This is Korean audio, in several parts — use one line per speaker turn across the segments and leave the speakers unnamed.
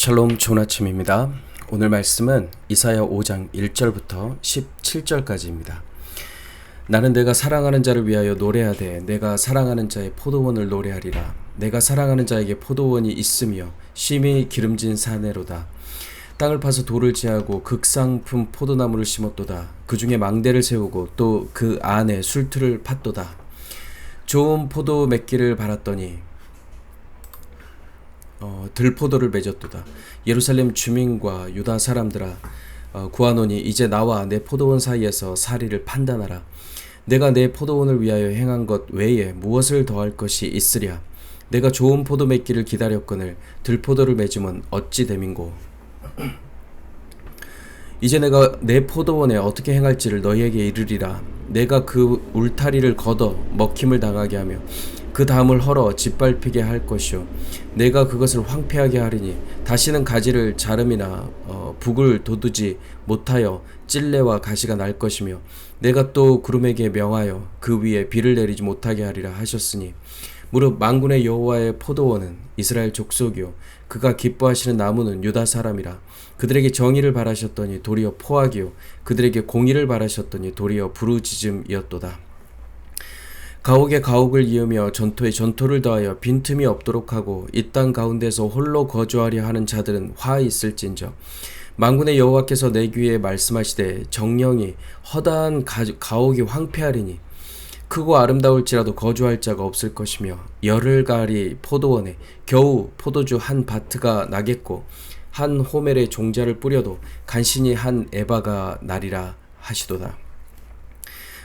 샬롬, 좋은 아침입니다. 오늘 말씀은 이사야 5장 1절부터 17절까지입니다. 나는 내가 사랑하는 자를 위하여 노래하되 내가 사랑하는 자의 포도원을 노래하리라. 내가 사랑하는 자에게 포도원이 있으며 심히 기름진 사내로다. 땅을 파서 돌을 제하고 극상품 포도나무를 심었도다. 그 중에 망대를 세우고 또 그 안에 술틀을 팠도다. 좋은 포도 맺기를 바랐더니 들포도를 맺었도다. 예루살렘 주민과 유다 사람들아, 구하노니 이제 나와 내 포도원 사이에서 사리를 판단하라. 내가 내 포도원을 위하여 행한 것 외에 무엇을 더할 것이 있으랴. 내가 좋은 포도 맺기를 기다렸거늘 들포도를 맺음은 어찌 됨인고. 이제 내가 내 포도원에 어떻게 행할지를 너희에게 이르리라. 내가 그 울타리를 걷어 먹힘을 당하게 하며 그 담을 헐어 짓밟히게 할 것이요 내가 그것을 황폐하게 하리니 다시는 가지를 자름이나 북을 돋우지 못하여 찔레와 가시가 날 것이며 내가 또 구름에게 명하여 그 위에 비를 내리지 못하게 하리라 하셨으니 무릇 만군의 여호와의 포도원은 이스라엘 족속이요 그가 기뻐하시는 나무는 유다 사람이라. 그들에게 정의를 바라셨더니 도리어 포악이요 그들에게 공의를 바라셨더니 도리어 부르짖음이었도다. 가옥에 가옥을 이으며 전토에 전토를 더하여 빈틈이 없도록 하고 이 땅 가운데서 홀로 거주하려 하는 자들은 화 있을진저. 만군의 여호와께서 내 귀에 말씀하시되 정령이 허다한 가옥이 황폐하리니 크고 아름다울지라도 거주할 자가 없을 것이며 열흘가리 포도원에 겨우 포도주 한 바트가 나겠고 한 호멜의 종자를 뿌려도 간신히 한 에바가 나리라 하시도다.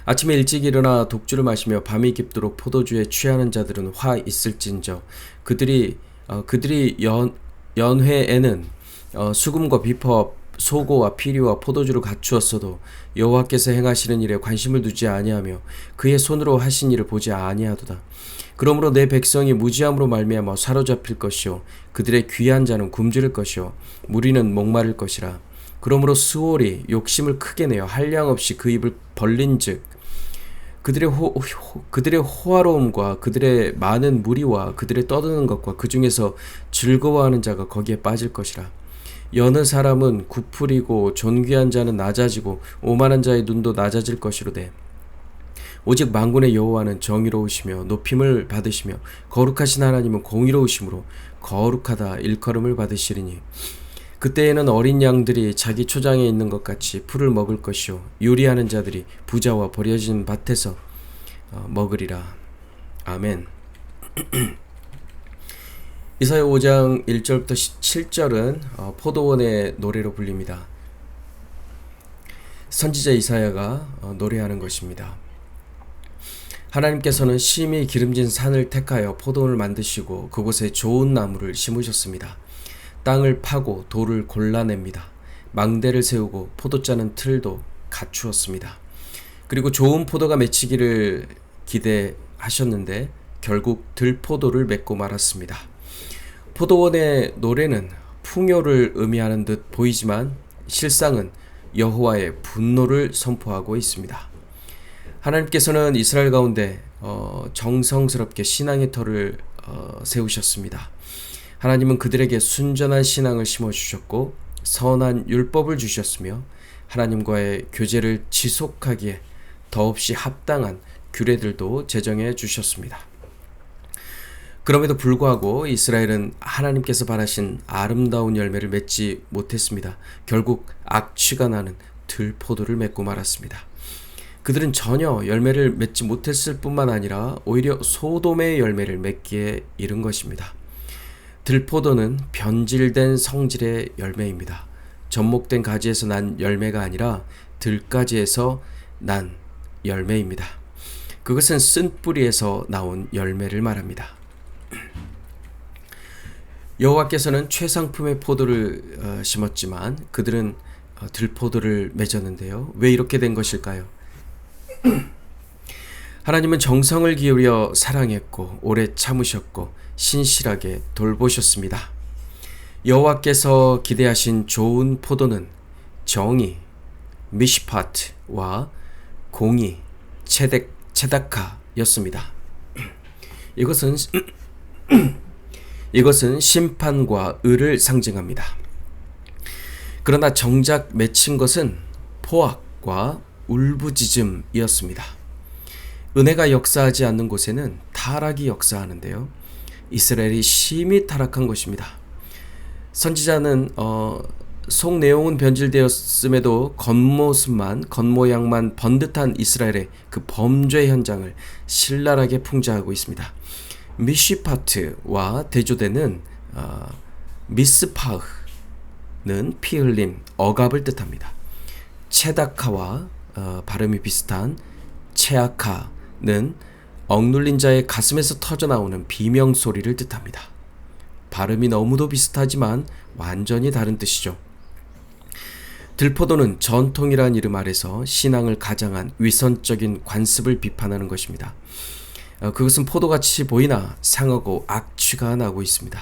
아침에 일찍 일어나 독주를 마시며 밤이 깊도록 포도주에 취하는 자들은 화 있을진저. 그들이 연회에는 수금과 비법 소고와 피리와 포도주를 갖추었어도 여호와께서 행하시는 일에 관심을 두지 아니하며 그의 손으로 하신 일을 보지 아니하도다. 그러므로 내 백성이 무지함으로 말미암아 사로잡힐 것이요 그들의 귀한 자는 굶주릴 것이요 무리는 목마를 것이라. 그러므로 스올이 욕심을 크게 내어 한량없이 그 입을 벌린즉 그들의 호화로움과 그들의 많은 무리와 그들의 떠드는 것과 그 중에서 즐거워하는 자가 거기에 빠질 것이라. 여느 사람은 구풀이고 존귀한 자는 낮아지고 오만한 자의 눈도 낮아질 것이로되 오직 만군의 여호와는 정의로우시며 높임을 받으시며 거룩하신 하나님은 공의로우심으로 거룩하다 일컬음을 받으시리니 그때에는 어린 양들이 자기 초장에 있는 것 같이 풀을 먹을 것이요 요리하는 자들이 부자와 버려진 밭에서 먹으리라. 아멘. 이사야 5장 1절부터 7절은 포도원의 노래로 불립니다. 선지자 이사야가 노래하는 것입니다. 하나님께서는 심히 기름진 산을 택하여 포도원을 만드시고 그곳에 좋은 나무를 심으셨습니다. 땅을 파고 돌을 골라냅니다. 망대를 세우고 포도 짜는 틀도 갖추었습니다. 그리고 좋은 포도가 맺히기를 기대하셨는데 결국 들포도를 맺고 말았습니다. 포도원의 노래는 풍요를 의미하는 듯 보이지만 실상은 여호와의 분노를 선포하고 있습니다. 하나님께서는 이스라엘 가운데 정성스럽게 신앙의 터를 세우셨습니다. 하나님은 그들에게 순전한 신앙을 심어주셨고 선한 율법을 주셨으며 하나님과의 교제를 지속하기에 더없이 합당한 규례들도 제정해 주셨습니다. 그럼에도 불구하고 이스라엘은 하나님께서 바라신 아름다운 열매를 맺지 못했습니다. 결국 악취가 나는 들포도를 맺고 말았습니다. 그들은 전혀 열매를 맺지 못했을 뿐만 아니라 오히려 소돔의 열매를 맺기에 이른 것입니다. 들포도는 변질된 성질의 열매입니다. 접목된 가지에서 난 열매가 아니라 들가지에서 난 열매입니다. 그것은 쓴 뿌리에서 나온 열매를 말합니다. 여호와께서는 최상품의 포도를 심었지만 그들은 들포도를 맺었는데요. 왜 이렇게 된 것일까요? 하나님은 정성을 기울여 사랑했고 오래 참으셨고 신실하게 돌보셨습니다. 여호와께서 기대하신 좋은 포도는 정의, 미시파트와 공의, 체다카였습니다. 이것은 이것은 심판과 의를 상징합니다. 그러나 정작 맺힌 것은 포악과 울부짖음이었습니다. 은혜가 역사하지 않는 곳에는 타락이 역사하는데요. 이스라엘이 심히 타락한 것입니다. 선지자는 속 내용은 변질되었음에도 겉모양만 번듯한 이스라엘의 그 범죄 현장을 신랄하게 풍자하고 있습니다. 미쉬파트와 대조되는 미스파흐는 피 흘림, 억압을 뜻합니다. 체다카와 발음이 비슷한 체아카는 억눌린 자의 가슴에서 터져나오는 비명소리를 뜻합니다. 발음이 너무도 비슷하지만 완전히 다른 뜻이죠. 들포도는 전통이란 이름 아래서 신앙을 가장한 위선적인 관습을 비판하는 것입니다. 그것은 포도같이 보이나 상하고 악취가 나고 있습니다.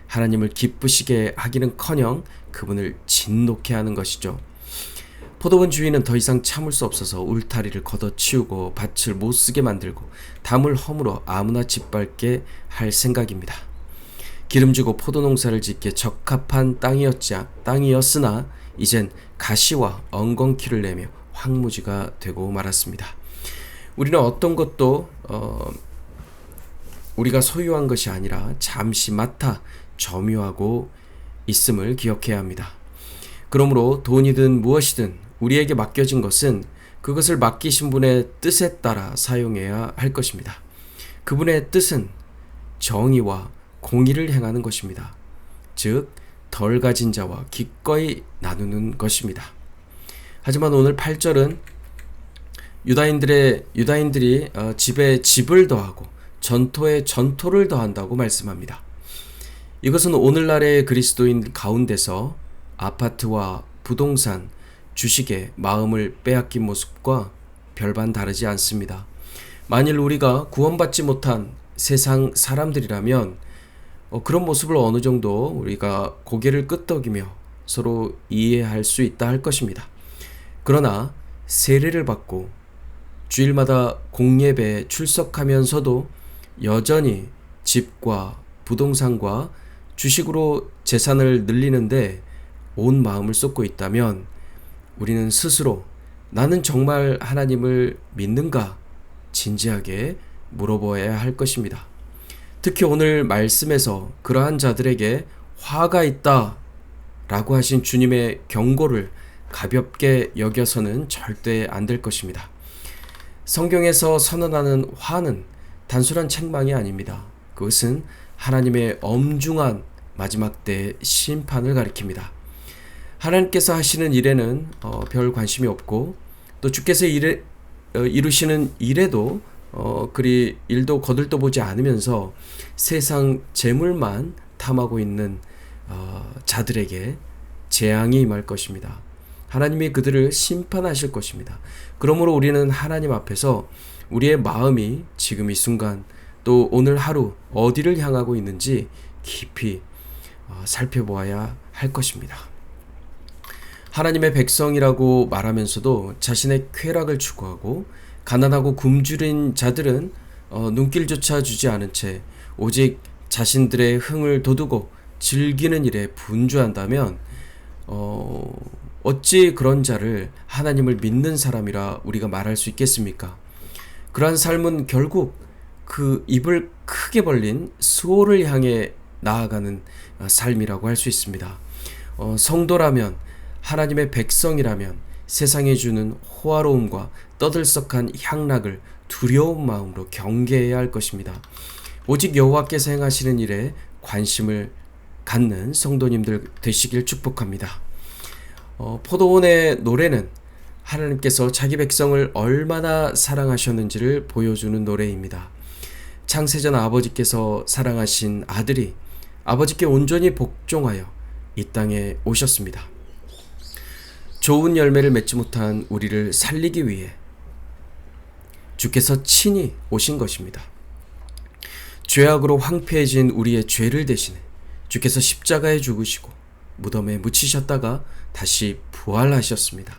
하나님을 기쁘시게 하기는커녕 그분을 진노케 하는 것이죠. 포도원 주인은 더 이상 참을 수 없어서 울타리를 걷어치우고 밭을 못쓰게 만들고 담을 허물어 아무나 짓밟게 할 생각입니다. 기름지고 포도농사를 짓기에 적합한 땅이었으나 이젠 가시와 엉겅퀴를 내며 황무지가 되고 말았습니다. 우리는 어떤 것도 우리가 소유한 것이 아니라 잠시 맡아 점유하고 있음을 기억해야 합니다. 그러므로 돈이든 무엇이든 우리에게 맡겨진 것은 그것을 맡기신 분의 뜻에 따라 사용해야 할 것입니다. 그분의 뜻은 정의와 공의를 행하는 것입니다. 즉, 덜 가진 자와 기꺼이 나누는 것입니다. 하지만 오늘 8절은 유다인들이 집에 집을 더하고 전토에 전토를 더한다고 말씀합니다. 이것은 오늘날의 그리스도인 가운데서 아파트와 부동산, 주식에 마음을 빼앗긴 모습과 별반 다르지 않습니다. 만일 우리가 구원받지 못한 세상 사람들이라면 그런 모습을 어느 정도 우리가 고개를 끄덕이며 서로 이해할 수 있다 할 것입니다. 그러나 세례를 받고 주일마다 공예배에 출석하면서도 여전히 집과 부동산과 주식으로 재산을 늘리는데 온 마음을 쏟고 있다면 우리는 스스로 나는 정말 하나님을 믿는가 진지하게 물어보아야 할 것입니다. 특히 오늘 말씀에서 그러한 자들에게 화가 있다 라고 하신 주님의 경고를 가볍게 여겨서는 절대 안 될 것입니다. 성경에서 선언하는 화는 단순한 책망이 아닙니다. 그것은 하나님의 엄중한 마지막 때의 심판을 가리킵니다. 하나님께서 하시는 일에는 별 관심이 없고 또 주께서 이루시는 일에도 그리 일도 거들떠보지 않으면서 세상 재물만 탐하고 있는 자들에게 재앙이 임할 것입니다. 하나님이 그들을 심판하실 것입니다. 그러므로 우리는 하나님 앞에서 우리의 마음이 지금 이 순간 또 오늘 하루 어디를 향하고 있는지 깊이 살펴보아야 할 것입니다. 하나님의 백성이라고 말하면서도 자신의 쾌락을 추구하고 가난하고 굶주린 자들은 눈길조차 주지 않은 채 오직 자신들의 흥을 돋우고 즐기는 일에 분주한다면 어찌 그런 자를 하나님을 믿는 사람이라 우리가 말할 수 있겠습니까? 그러한 삶은 결국 그 입을 크게 벌린 수호를 향해 나아가는 삶이라고 할 수 있습니다. 성도라면 하나님의 백성이라면 세상에 주는 호화로움과 떠들썩한 향락을 두려운 마음으로 경계해야 할 것입니다. 오직 여호와께서 행하시는 일에 관심을 갖는 성도님들 되시길 축복합니다. 포도원의 노래는 하나님께서 자기 백성을 얼마나 사랑하셨는지를 보여주는 노래입니다. 창세전 아버지께서 사랑하신 아들이 아버지께 온전히 복종하여 이 땅에 오셨습니다. 좋은 열매를 맺지 못한 우리를 살리기 위해 주께서 친히 오신 것입니다. 죄악으로 황폐해진 우리의 죄를 대신해 주께서 십자가에 죽으시고 무덤에 묻히셨다가 다시 부활하셨습니다.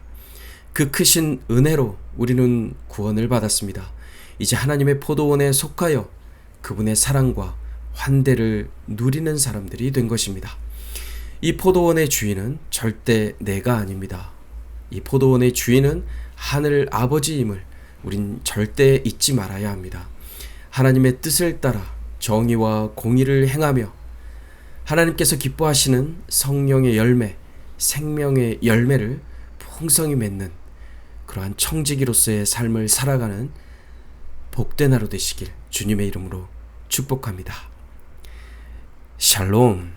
그 크신 은혜로 우리는 구원을 받았습니다. 이제 하나님의 포도원에 속하여 그분의 사랑과 환대를 누리는 사람들이 된 것입니다. 이 포도원의 주인은 절대 내가 아닙니다. 이 포도원의 주인은 하늘 아버지임을 우린 절대 잊지 말아야 합니다. 하나님의 뜻을 따라 정의와 공의를 행하며 하나님께서 기뻐하시는 성령의 열매, 생명의 열매를 풍성히 맺는 그러한 청지기로서의 삶을 살아가는 복된 하루 되시길 주님의 이름으로 축복합니다. 샬롬.